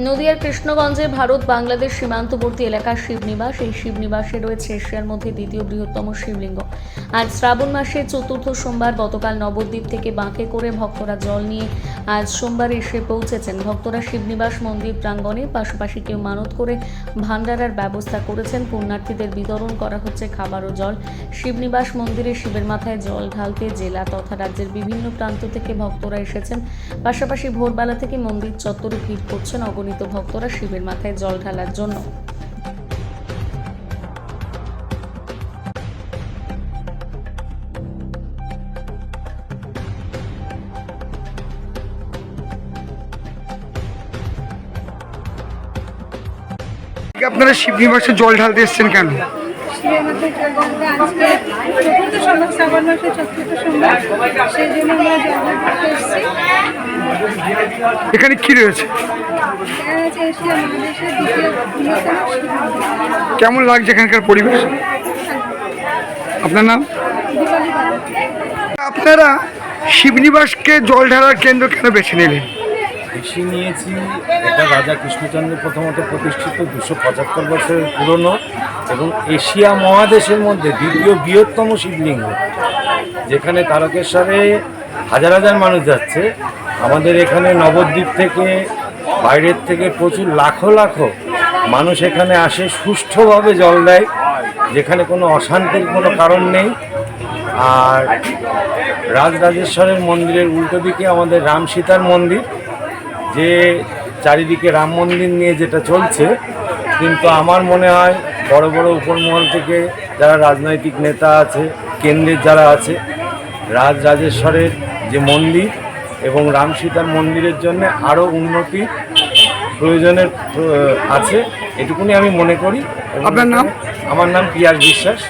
নদিয়ার কৃষ্ণগঞ্জে ভারত বাংলাদেশ সীমান্তবর্তী এলাকা শিবনিবাস। এই শিবনিবাসে রয়েছে এশিয়ার মধ্যে দ্বিতীয় বৃহত্তম শিবলিঙ্গ। আজ শ্রাবণ মাসে চতুর্থ সোমবার গতকাল নবদ্বীপ থেকে বাঁকে করে ভক্তরা জল নিয়ে আজ সোমবার এসে পৌঁছেছেন। ভক্তরা শিবনিবাস মন্দির প্রাঙ্গণে পাশাপাশি কেউ মানত করে ভান্ডারার ব্যবস্থা করেছেন। পুণ্যার্থীদের বিতরণ করা হচ্ছে খাবার ও জল। শিবনিবাস মন্দিরে শিবের মাথায় জল ঢালতে জেলা তথা রাজ্যের বিভিন্ন প্রান্ত থেকে ভক্তরা এসেছেন। পাশাপাশি ভোরবেলা থেকে মন্দির চত্বরে ভিড় করছেন অগণিত ভক্তরা শিবের মাথায় জল ঢালার জন্য। আপনারা শিবনিবাসে জল ঢালতে এসেছেন কেন? শিবের মাথায় জল ঢালতে আজকে চতুর্থ সোমবার, শ্রাবণ মাসের চতুর্থ সোমবার, সেই জন্য আমরা জল ঢালতে এসেছি। এখানে কি রয়েছে? এখানে হচ্ছে এশিয়া মহাদেশের দ্বিতীয় বৃহত্তম শিবলিঙ্গ। কেমন লাগছে এখানকার পরিবেশ? আপনার নাম? দীপালি বালা। আপনারা শিবনিবাসকে জল ঢালার কেন্দ্র কেন বেছে নিলেন? বেশি নিয়েছি, এটা রাজা কৃষ্ণচন্দ্র প্রথমত প্রতিষ্ঠিত 275 বছরের পুরনো এবং এশিয়া মহাদেশের মধ্যে দ্বিতীয় বৃহত্তম শিবলিঙ্গ, যেখানে তারকেশ্বরে হাজার হাজার মানুষ যাচ্ছে। আমাদের এখানে নবদ্বীপ থেকে, বাইরের থেকে প্রচুর লাখো লাখো মানুষ এখানে আসে, সুষ্ঠুভাবে জল দেয়, যেখানে কোনো অশান্তির কোনো কারণ নেই। আর রাজরাজেশ্বরের মন্দিরের উল্টো দিকে আমাদের রাম সীতার মন্দির, যে চারিদিকে রাম মন্দির নিয়ে যেটা চলছে। কিন্তু আমার মনে হয় বড় বড় উপরমহল থেকে যারা রাজনৈতিক নেতা আছে, কেন্দ্রের যারা আছে, রাজরাজেশ্বরের যে মন্দির এবং রাম সীতার মন্দিরের জন্য আরও উন্নতির প্রয়োজনের আছে, এটুকুনি আমি মনে করি। আপনার নাম? আমার নাম পিয়াস বিশ্বাস।